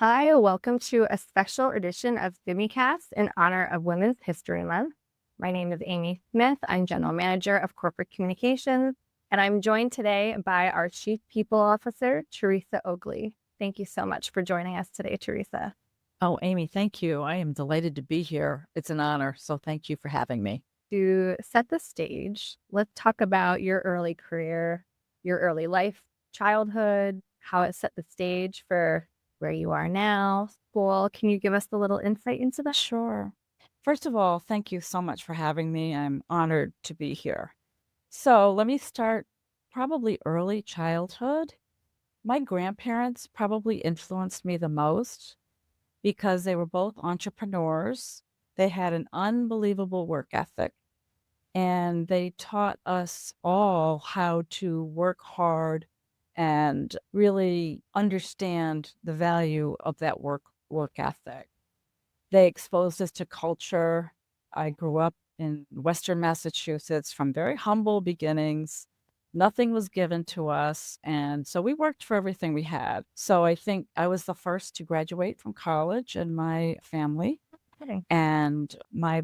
Hi, welcome to a special edition of SUMICAST in honor of Women's History Month. My name is Amy Smith. I'm General Manager of Corporate Communications, and I'm joined today by our Chief People Officer, Teresa Oakley. Thank you so much for joining us today, Teresa. Oh, Amy, thank you. I am delighted to be here. It's an honor. So thank you for having me. To set the stage, let's talk about your early career, your early life, childhood, how it set the stage for where you are now, school. Can you give us a little insight into that? Sure. First of all, thank you so much for having me. I'm honored to be here. So let me start probably early childhood. My grandparents probably influenced me the most because they were both entrepreneurs. They had an unbelievable work ethic and they taught us all how to work hard and really understand the value of that work ethic. They exposed us to culture. I grew up in Western Massachusetts from very humble beginnings. Nothing was given to us, and so we worked for everything we had. So I think I was the first to graduate from college in my family. Kidding. And my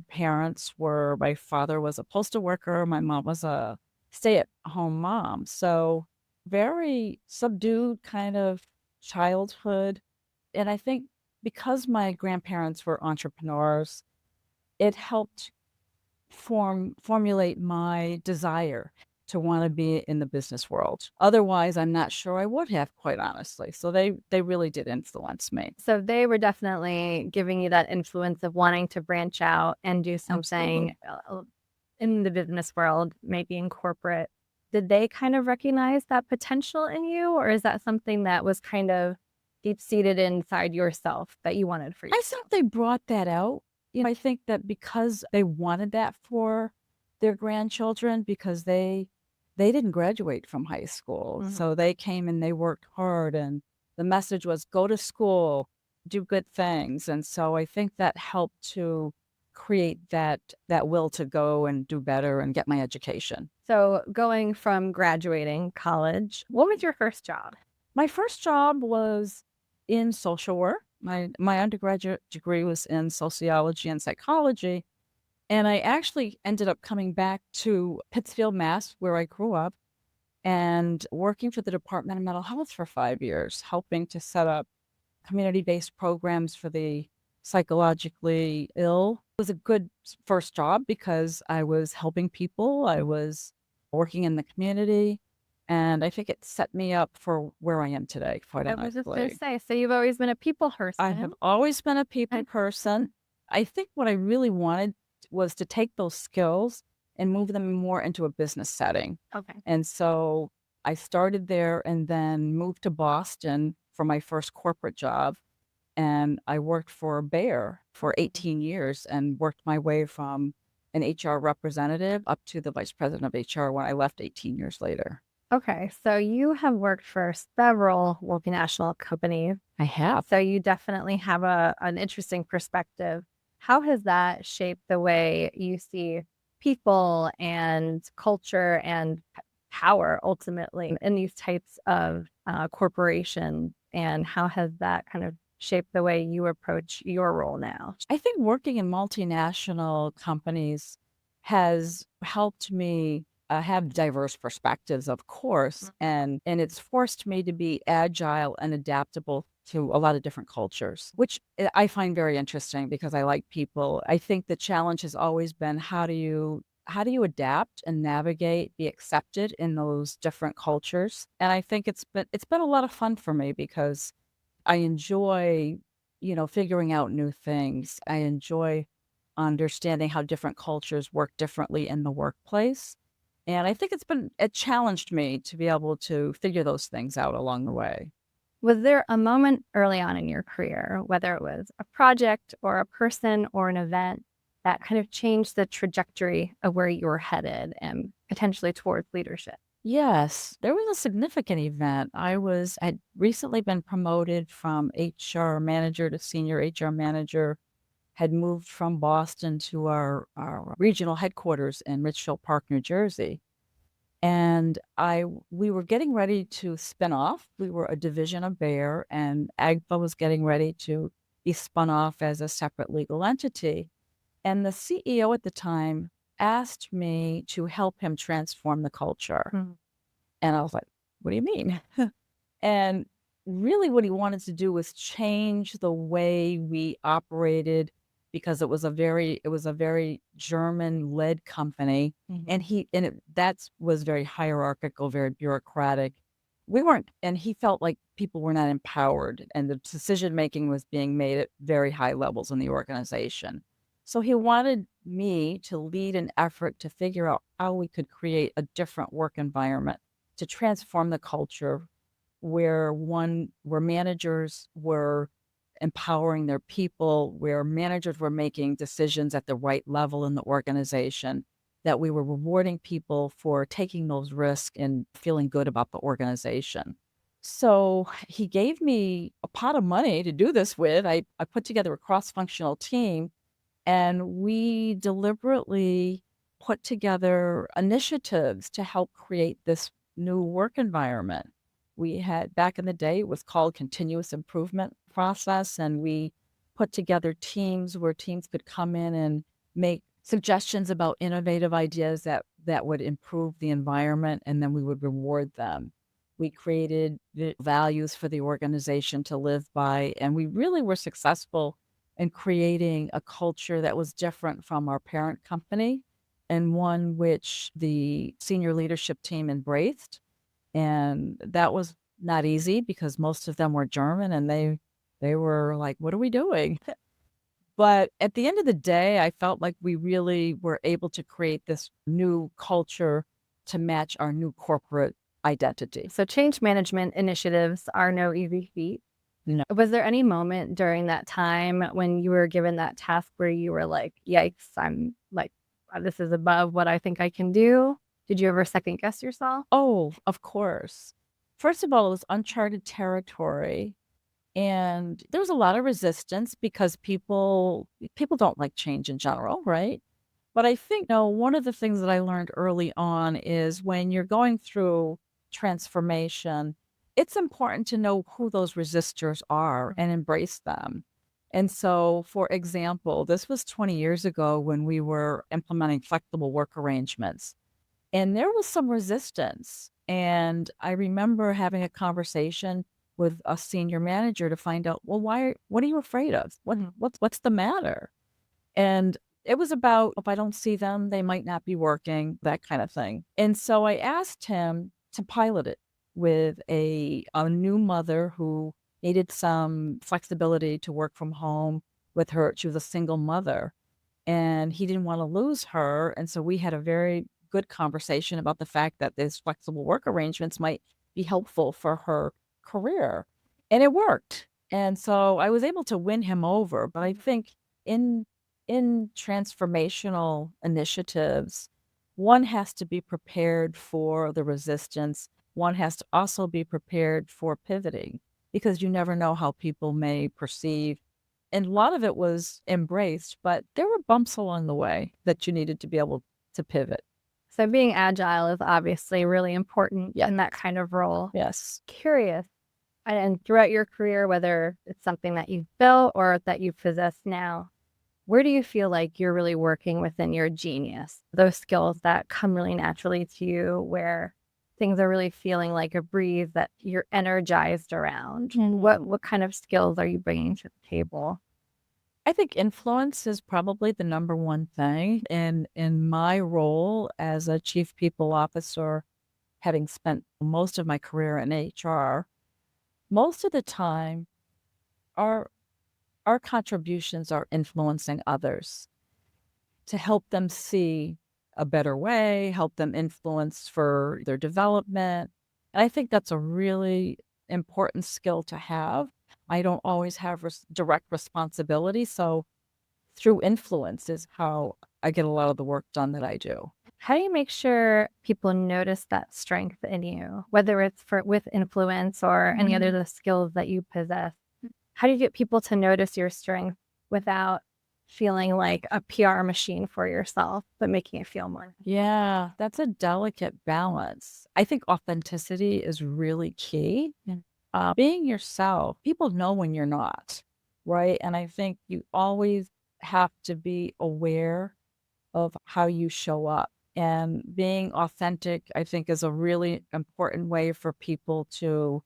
father was a postal worker, my mom was a stay-at-home mom. So very subdued kind of childhood. And I think because my grandparents were entrepreneurs, it helped formulate my desire to want to be in the business world. Otherwise, I'm not sure I would have, quite honestly. So they really did influence me. So they were definitely giving you that influence of wanting to branch out and do something Absolutely. in the business world, maybe in corporate. Did they kind of recognize that potential in you, or is that something that was kind of deep-seated inside yourself that you wanted for I yourself? think they brought that out. I think that because they wanted that for their grandchildren because they didn't graduate from high school. Mhm. So they came and they worked hard and the message was go to school, do good things. And so I think that helped to create that will to go and do better and get my education. So going from graduating college, what was your first job? My first job was in social work. My undergraduate degree was in sociology and psychology, and I actually ended up coming back to Pittsfield, Mass, where I grew up, and working for the Department of Mental Health for 5 years, helping to set up community-based programs for the psychologically ill. It was a good first job because I was helping people, I was working in the community, and I think it set me up for where I am today, quite I was just going to honestly. say, so you've always been a people I have person. always been a people And person. I think what I really wanted was to take those skills and move them more into a business setting. okay. And so I started there and then moved to Boston for my first corporate job. And I worked for Bayer for 18 years and worked my way from an HR representative up to the vice president of HR when I left 18 years later. Okay, so you have worked for several multinational companies, I have. so you definitely have an interesting perspective. How has that shaped the way you see people and culture and power ultimately in these types of corporations? And how has that kind of shaped the way you approach your role now? I think working in multinational companies has helped me have diverse perspectives, of course, and it's forced me to be agile and adaptable to a lot of different cultures, which I find very interesting because I like people. I think the challenge has always been how do you adapt and navigate, be accepted in those different cultures? And I think it's been a lot of fun for me because I enjoy, figuring out new things. I enjoy understanding how different cultures work differently in the workplace. And I think it challenged me to be able to figure those things out along the way. Was there a moment early on in your career, whether it was a project or a person or an event, that kind of changed the trajectory of where you were headed and potentially towards leadership? Yes, there was a significant event. I'd recently been promoted from HR manager to senior HR manager, had moved from Boston to our regional headquarters in Richfield Park, New Jersey. And we were getting ready to spin off. We were a division of Bayer, and AGFA was getting ready to be spun off as a separate legal entity. And the CEO at the time asked me to help him transform the culture. Mhm. And I was like, what do you mean? And really what he wanted to do was change the way we operated because it was a very German-led company, and that was very hierarchical, very bureaucratic. We weren't and he felt like people were not empowered, and the decision-making was being made at very high levels in the organization. So he wanted me to lead an effort to figure out how we could create a different work environment to transform the culture where managers were empowering their people, where managers were making decisions at the right level in the organization, that we were rewarding people for taking those risks and feeling good about the organization. So he gave me a pot of money to do this with. I put together a cross functional team, and we deliberately put together initiatives to help create this new work environment. We had back in the day, it was called continuous improvement process, and we put together teams where teams could come in and make suggestions about innovative ideas that would improve the environment, and then we would reward them. We created the values for the organization to live by, and we really were successful in creating a culture that was different from our parent company and one which the senior leadership team embraced. And that was not easy because most of them were German, and they were like, "What are we doing?" But at the end of the day, I felt like we really were able to create this new culture to match our new corporate identity. So change management initiatives are no easy feat. No. Was there any moment during that time when you were given that task where you were like, "Yikes, I'm like, this is above what I think I can do"? Did you ever second guess yourself? Oh, of course. First of all, it was uncharted territory, and there was a lot of resistance because people don't like change in general, right? But I think, one of the things that I learned early on is when you're going through transformation, it's important to know who those resistors are and embrace them. And so, for example, this was 20 years ago when we were implementing flexible work arrangements. And there was some resistance, and I remember having a conversation with a senior manager to find out, "Well, what are you afraid of? What's the matter?" And it was about, "If I don't see them, they might not be working," that kind of thing. And so I asked him to pilot it with a new mother who needed some flexibility to work from home with her. She was a single mother, and he didn't wanna lose her, and so we had a very good conversation about the fact that these flexible work arrangements might be helpful for her career, and it worked, and so I was able to win him over. But I think in in transformational initiatives, one has to be prepared for the resistance. One has to also be prepared for pivoting because you never know how people may perceive, and a lot of it was embraced, but there were bumps along the way that you needed to be able to pivot. So being agile is obviously really important Yeah. in that kind of role. Yes. Curious, and throughout your career, whether it's something that you've built or that you possess now, where do you feel like you're really working within your genius? Those skills that come really naturally to you, where things are really feeling like a breeze that you're energized around. What kind of skills are you bringing to the table? I think influence is probably the number one thing. In my role as a chief people officer, having spent most of my career in HR, most of the time our our contributions are influencing others to help them see a better way, help them influence for their development. And I think that's a really important skill to have. I don't always have direct responsibility, so through influence is how I get a lot of the work done that I do. How do you make sure people notice that strength in you, whether it's for with influence or any other the skills that you possess? How do you get people to notice your strength without feeling like a PR machine for yourself, but making it feel more. Yeah, that's a delicate balance. I think authenticity is really key. Yeah. Being yourself, people know when you're not, right? And I think you always have to be aware of how you show up. And being authentic, I think, is a really important way for people to,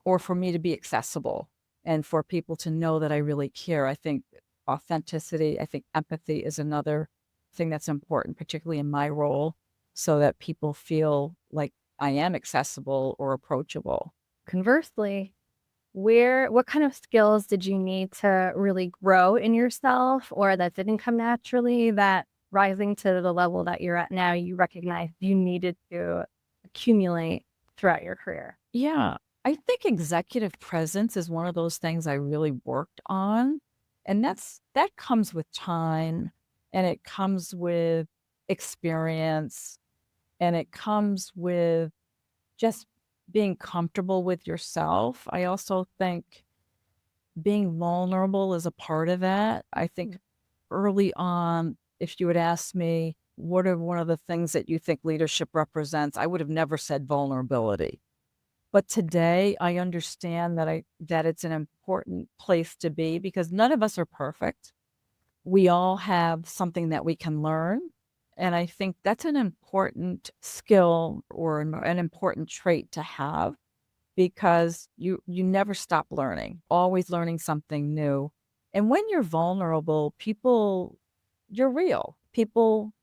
or for me to be accessible and for people to know that I really care. I think authenticity, I think empathy is another thing that's important, particularly in my role, so that people feel like I am accessible or approachable. Conversely, what kind of skills did you need to really grow in yourself or that didn't come naturally that rising to the level that you're at now, you recognize you needed to accumulate throughout your career? Yeah, I think executive presence is one of those things I really worked on, and that comes with time, and it comes with experience, and it comes with just being comfortable with yourself. I also think being vulnerable is a part of that. I think early on, if you had asked me, what are one of the things that you think leadership represents? I would have never said vulnerability. But today I understand that it's an important place to be because none of us are perfect. We all have something that we can learn. And I think that's an important skill or an important trait to have because you never stop learning, always learning something new. And when you're vulnerable, you're real. People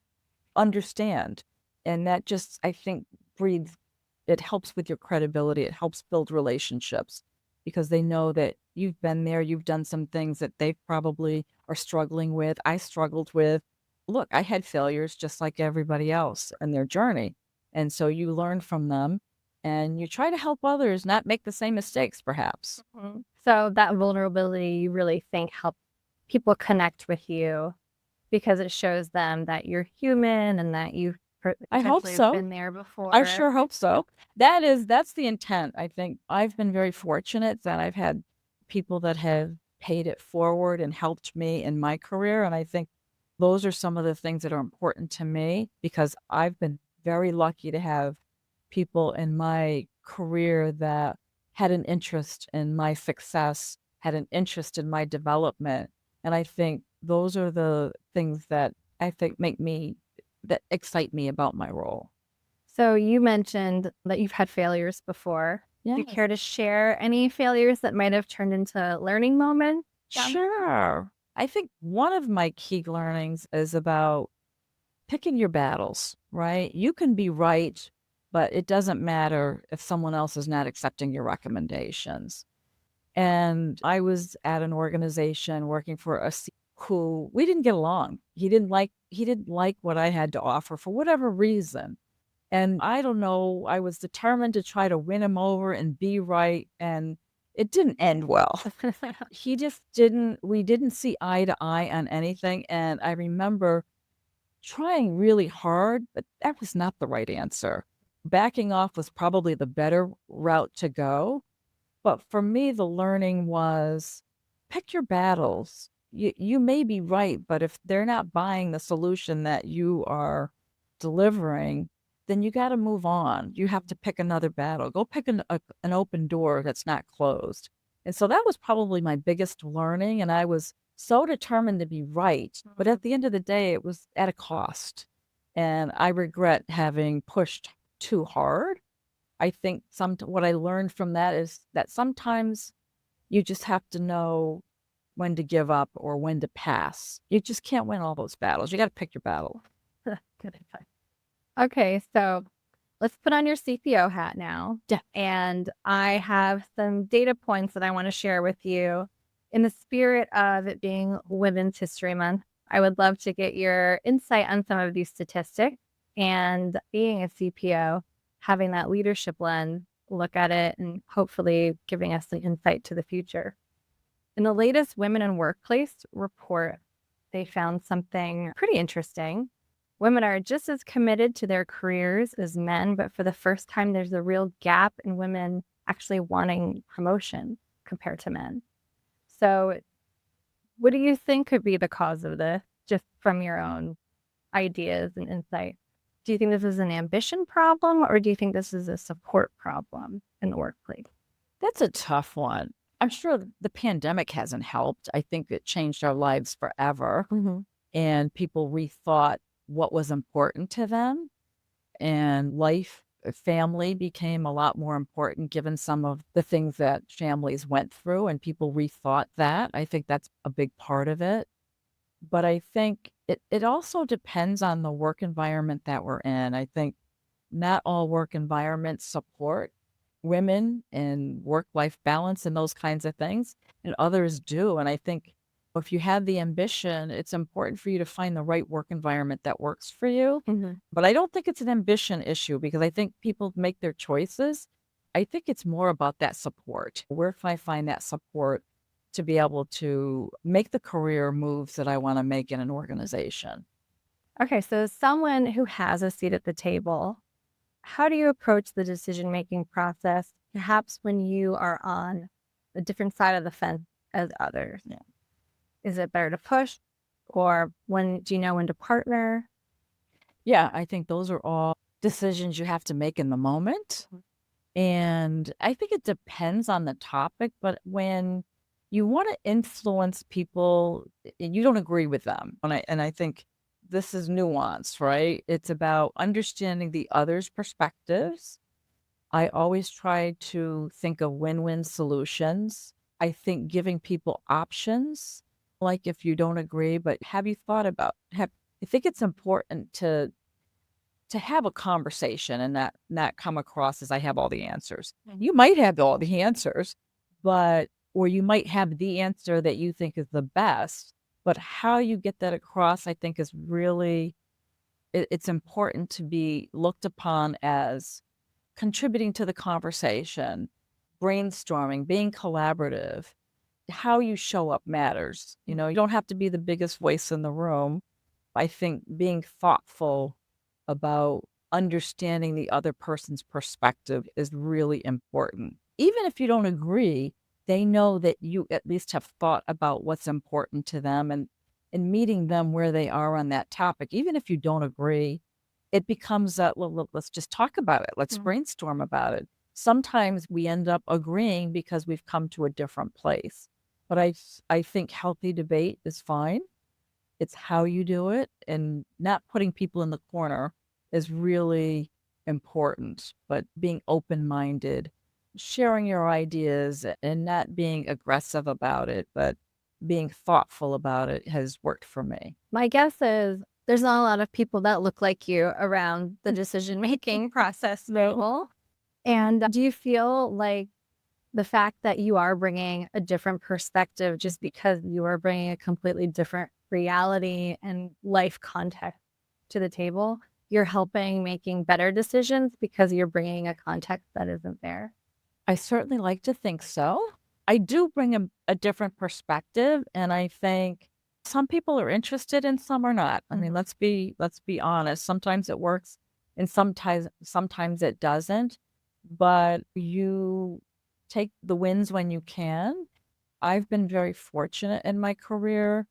understand. And that just, I think, breeds it helps with your credibility. It helps build relationships because they know that you've been there, you've done some things that they probably are struggling with. I struggled with. Look, I had failures just like everybody else in their journey. And so you learn from them and you try to help others not make the same mistakes, perhaps. Mhm. So that vulnerability you really think help people connect with you because it shows them that you're human and that you've I hope potentially have so. been there I before. sure hope so. That's the intent. I think I've been very fortunate that I've had people that have paid it forward and helped me in my career, and I think those are some of the things that are important to me because I've been very lucky to have people in my career that had an interest in my success, had an interest in my development, and I think those are the things that I think that excite me about my role. So you mentioned that you've had failures before. Do you Yes. care to share any failures that might have turned into learning moments? Yeah. Sure. I think one of my key learnings is about picking your battles, right? You can be right, but it doesn't matter if someone else is not accepting your recommendations. And I was at an organization working for a who we didn't get along. He didn't like what I had to offer for whatever reason. And I don't know, I was determined to try to win him over and be right, and it didn't end well. He just didn't we didn't see eye to eye on anything, and I remember trying really hard, but that was not the right answer. Backing off was probably the better route to go, but for me, the learning was pick your battles. You may be right, but if they're not buying the solution that you are delivering, then you got to move on. You have to pick another battle. Go pick an open door that's not closed. And so that was probably my biggest learning. And I was so determined to be right. But at the end of the day, it was at a cost. And I regret having pushed too hard. I think what I learned from that is that sometimes you just have to know when to give up or when to pass. You just can't win all those battles. You got to pick your battle. Good advice. Okay, so let's put on your CPO hat now. Yeah. And I have some data points that I want to share with you. In the spirit of it being Women's History Month, I would love to get your insight on some of these statistics. And being a CPO, having that leadership lens, look at it and hopefully giving us the insight to the future. In the latest Women in Workplace report, they found something pretty interesting. Women are just as committed to their careers as men, but for the first time, there's a real gap in women actually wanting promotion compared to men. So What do you think could be the cause of this, just from your own ideas and insight? Do you think this is an ambition problem, or do you think this is a support problem in the workplace? That's a tough one. I'm sure the pandemic hasn't helped. I think it changed our lives forever, Mhm. and people rethought what was important to them, and family became a lot more important given some of the things that families went through, and people rethought that. I think that's a big part of it. But I think it also depends on the work environment that we're in. I think not all work environments support women and work-life balance and those kinds of things, and others do. And I think if you have the ambition, it's important for you to find the right work environment that works for you. Mhm. But I don't think it's an ambition issue because I think people make their choices. I think it's more about that support. Where can I find that support to be able to make the career moves that I want to make in an organization? Okay, so as someone who has a seat at the table, how do you approach the decision-making process, perhaps when you are on a different side of the fence as others? Yeah. Is it better to push, or when do you know when to partner? Yeah, I think those are all decisions you have to make in the moment. Mhm. And I think it depends on the topic, but when you want to influence people and you don't agree with them, and I think this is nuanced, right? It's about understanding the other's perspectives. I always try to think of win-win solutions. I think giving people options, like if you don't agree, but have you thought about have I think it's important to have a conversation and not come across as I have all the answers. You might have all the answers, but or you might have the answer that you think is the best, but how you get that across, I think is really it's important to be looked upon as contributing to the conversation, brainstorming, being collaborative. How you show up matters. You don't have to be the biggest voice in the room. I think being thoughtful about understanding the other person's perspective is really important. Even if you don't agree, they know that you at least have thought about what's important to them and meeting them where they are on that topic. Even if you don't agree, it becomes that, well, let's just talk about it. Let's Mhm. brainstorm about it. Sometimes we end up agreeing because we've come to a different place. But I think healthy debate is fine. It's how you do it, and not putting people in the corner is really important, but being open-minded, sharing your ideas, and not being aggressive about it, but being thoughtful about it has worked for me. My guess is there's not a lot of people that look like you around the decision-making process table. And do you feel like the fact that you are bringing a different perspective just because you are bringing a completely different reality and life context to the table, you're helping making better decisions because you're bringing a context that isn't there? I certainly like to think so. I do bring a different perspective, and I think some people are interested and some are not. I mean, Mhm. let's be honest. Sometimes it works and sometimes it doesn't, but you take the wins when you can. I've been very fortunate in my career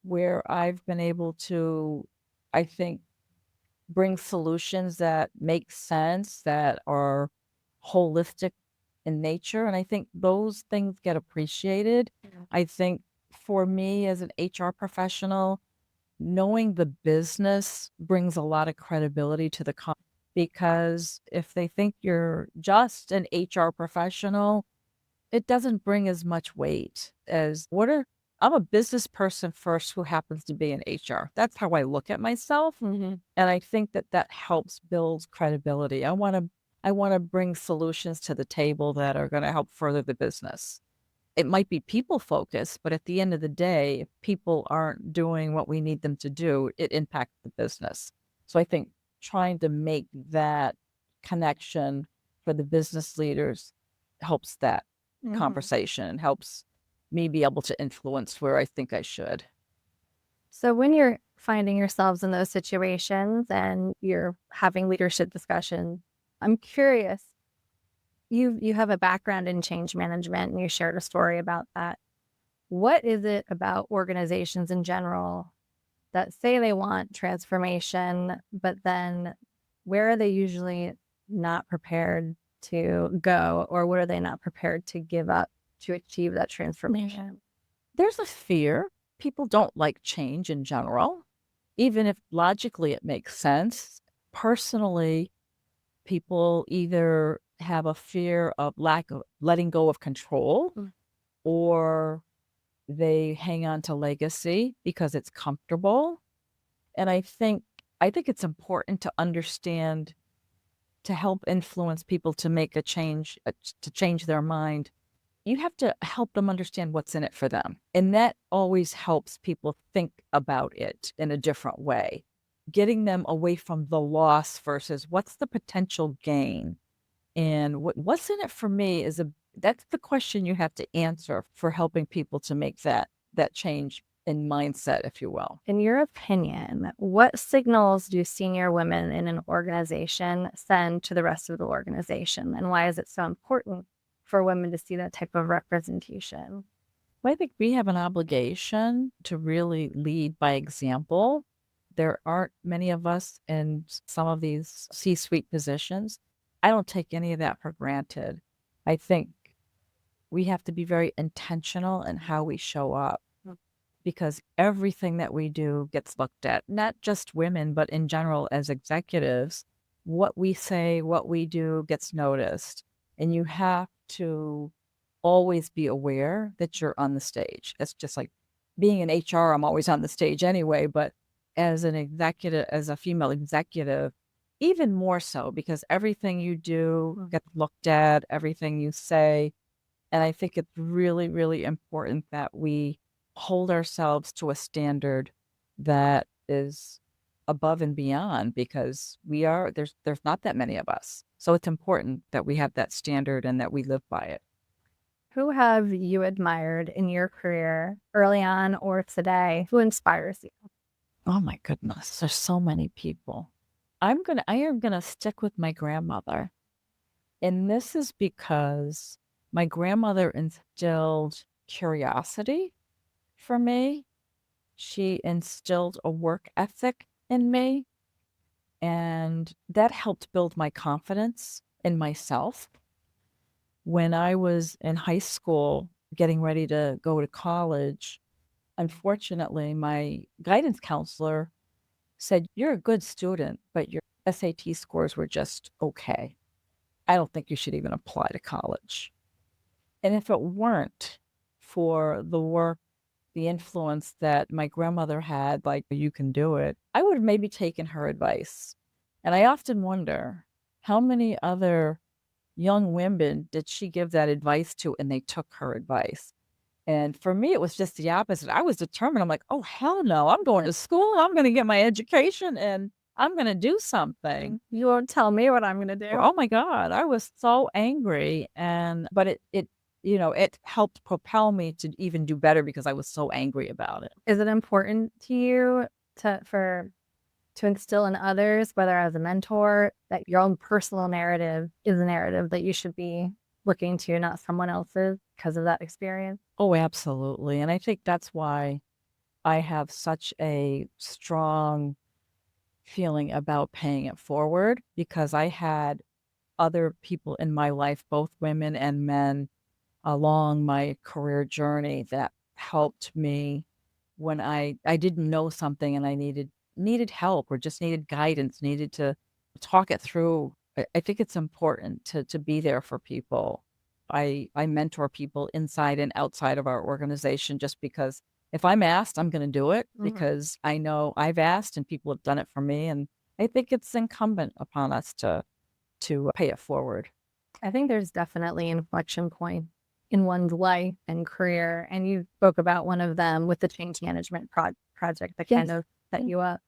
where I've been able to, I think, bring solutions that make sense, that are holistic in nature, and I think those things get appreciated. Yeah. I think for me as an HR professional, knowing the business brings a lot of credibility to the because if they think you're just an HR professional, it doesn't bring as much weight as I'm a business person first who happens to be in HR. That's how I look at myself, Mhm. and I think that that helps build credibility. I wanna bring solutions to the table that are gonna help further the business. It might be people focused, but at the end of the day, if people aren't doing what we need them to do, it impacts the business. So I think trying to make that connection for the business leaders helps that Mhm. conversation, helps me be able to influence where I think I should. So when you're finding yourselves in those situations and you're having leadership discussions, I'm curious, you have a background in change management and you shared a story about that. What is it about organizations in general that say they want transformation, but then where are they usually not prepared to go, or what are they not prepared to give up to achieve that transformation? There's a fear. People don't like change in general, even if logically it makes sense. Personally, people either have a fear of lack of letting go of control, Mm. or they hang on to legacy because it's comfortable. And I think it's important to understand, to help influence people to make a change, to change their mind. You have to help them understand what's in it for them. And that always helps people think about it in a different way, getting them away from the loss versus what's the potential gain. And what's in it for me that's the question you have to answer for helping people to make that change in mindset, if you will. In your opinion, what signals do senior women in an organization send to the rest of the organization? And why is it so important for women to see that type of representation? Well, I think we have an obligation to really lead by example. There aren't many of us in some of these C-suite positions. I don't take any of that for granted. I think we have to be very intentional in how we show up, because everything that we do gets looked at, not just women, but in general as executives. What we say, what we do gets noticed. And you have to always be aware that you're on the stage. It's just like being in HR, I'm always on the stage anyway, but as an executive, as a female executive, even more so, because everything you do gets looked at, everything you say. And I think it's really, really important that we hold ourselves to a standard that is above and beyond, because there's not that many of us. So it's important that we have that standard and that we live by it. Who have you admired in your career early on or today? Who inspires you? Oh my goodness, there's so many people. I am gonna stick with my grandmother. And this is because my grandmother instilled curiosity for me. She instilled a work ethic in me, and that helped build my confidence in myself. When I was in high school getting ready to go to college, unfortunately, my guidance counselor said, "You're a good student, but your SAT scores were just okay. I don't think you should even apply to college." And if it weren't for the work, the influence that my grandmother had, like, "You can do it," I would have maybe taken her advice. And I often wonder, how many other young women did she give that advice to and they took her advice? And for me, it was just the opposite. I was determined. I'm like, "Oh, hell no. I'm going to school. I'm going to get my education and I'm going to do something." You won't tell me what I'm going to do. Oh my God, I was so angry. But it helped propel me to even do better because I was so angry about it. Is it important to you to instill in others, whether as a mentor, that your own personal narrative is a narrative that you should be looking to, not someone else's, because of that experience? Oh, absolutely. And I think that's why I have such a strong feeling about paying it forward, because I had other people in my life, both women and men, along my career journey that helped me when I didn't know something and I needed help or just needed guidance, needed to talk it through. I think it's important to be there for people. I mentor people inside and outside of our organization, just because if I'm asked, I'm going to do it because I know I've asked and people have done it for me. And I think it's incumbent upon us to pay it forward. I think there's definitely an inflection point in one's life and career, and you spoke about one of them with the change management project that kind Yes. of set you up.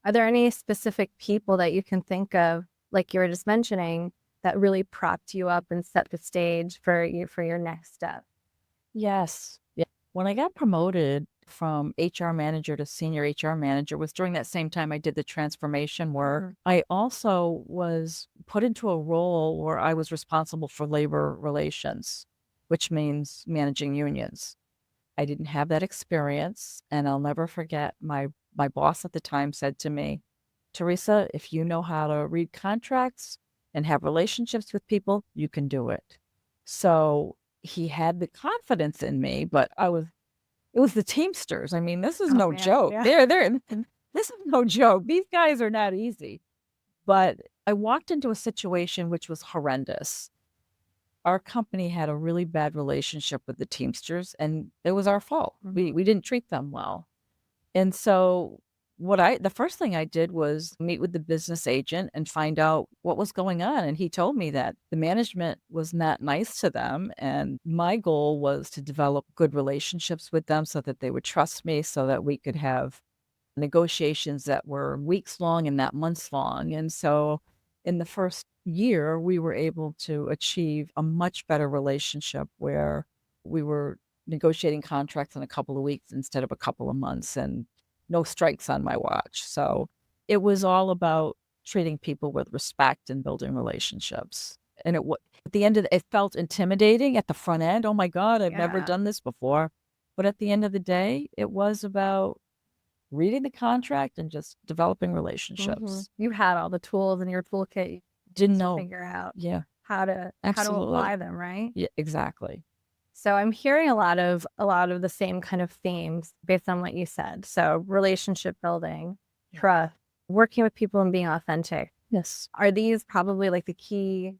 Are there any specific people that you can think of, like you were just mentioning, that really propped you up and set the stage for your next step? Yes. Yeah. When I got promoted from HR manager to senior HR manager was during that same time I did the transformation work. I also was put into a role where I was responsible for labor relations, which means managing unions. I didn't have that experience, and I'll never forget my boss at the time said to me, "Teresa, if you know how to read contracts and have relationships with people, you can do it." So he had the confidence in me, but it was the Teamsters. I mean, this is Oh no man, joke. yeah. They're this is no joke. These guys are not easy. But I walked into a situation which was horrendous. Our company had a really bad relationship with the Teamsters, and it was our fault. Mhm. We didn't treat them well. And so the first thing I did was meet with the business agent and find out what was going on. And he told me that the management was not nice to them. And my goal was to develop good relationships with them so that they would trust me so that we could have negotiations that were weeks long and not months long. And so in the first year, we were able to achieve a much better relationship where we were negotiating contracts in a couple of weeks instead of a couple of months and no strikes on my watch. So it was all about treating people with respect and building relationships. And at the end of it felt intimidating at the front end. Oh my God, I've never Yeah. done this before. But at the end of the day, it was about reading the contract and just developing relationships. You had all the tools in your toolkit Didn't to know. figure out Yeah, how to absolutely. apply them, right? Yeah, exactly. So I'm hearing a lot of the same kind of themes based on what you said. So relationship building, Yeah. trust, working with people and being authentic. Yes. Are these probably like the key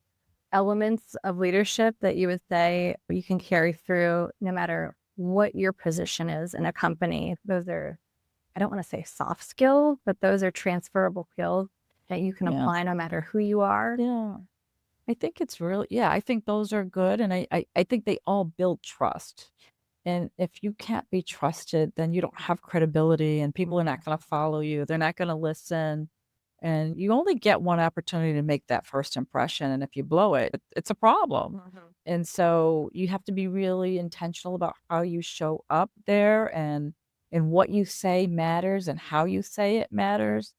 elements of leadership that you would say you can carry through no matter what your position is in a company? Those are, I don't want to say soft skills, but those are transferable skills that you can Yeah. apply no matter who you are. Yeah. I think it's really, yeah, I think those are good. And I think they all build trust. And if you can't be trusted, then you don't have credibility and people are not going to follow you. They're not going to listen. And you only get one opportunity to make that first impression. And if you blow it, it's a problem. Mhm. And so you have to be really intentional about how you show up there and what you say matters and how you say it matters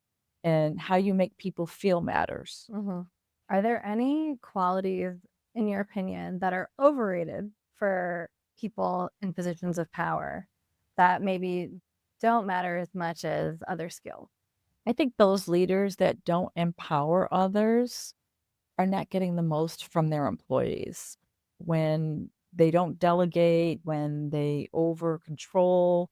and how you make people feel matters. Mhm. Are there any qualities, in your opinion, that are overrated for people in positions of power that maybe don't matter as much as other skills? I think those leaders that don't empower others are not getting the most from their employees. When they don't delegate, when they over control,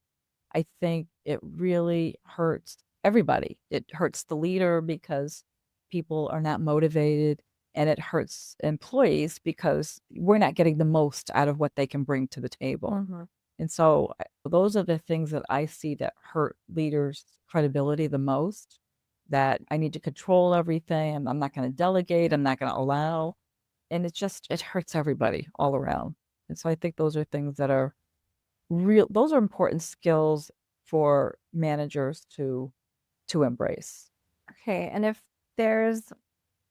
I think it really hurts everybody. It hurts the leader because people are not motivated, and it hurts employees because we're not getting the most out of what they can bring to the table. Mhm. And so those are the things that I see that hurt leaders' credibility the most. That I need to control everything, and I'm not going to delegate, I'm not going to allow. And it hurts everybody all around. And so I think those are things that are those are important skills for managers to embrace. Okay, and if there's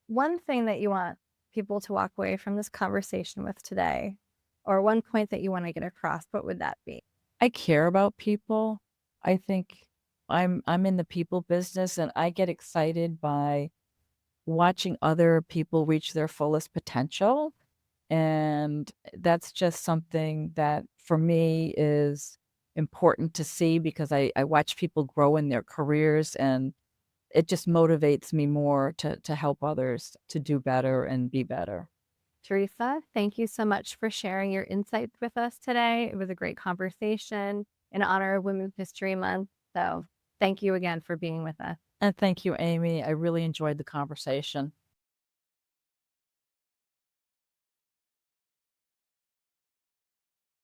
one thing that you want people to walk away from this conversation with today, or one point that you want to get across, what would that be? I care about people. I think I'm in the people business and I get excited by watching other people reach their fullest potential. And that's just something that for me is important to see because I watch people grow in their careers and it just motivates me more to help others to do better and be better. Teresa, thank you so much for sharing your insights with us today. It was a great conversation in honor of Women's History Month. So thank you again for being with us. And thank you, Amy. I really enjoyed the conversation.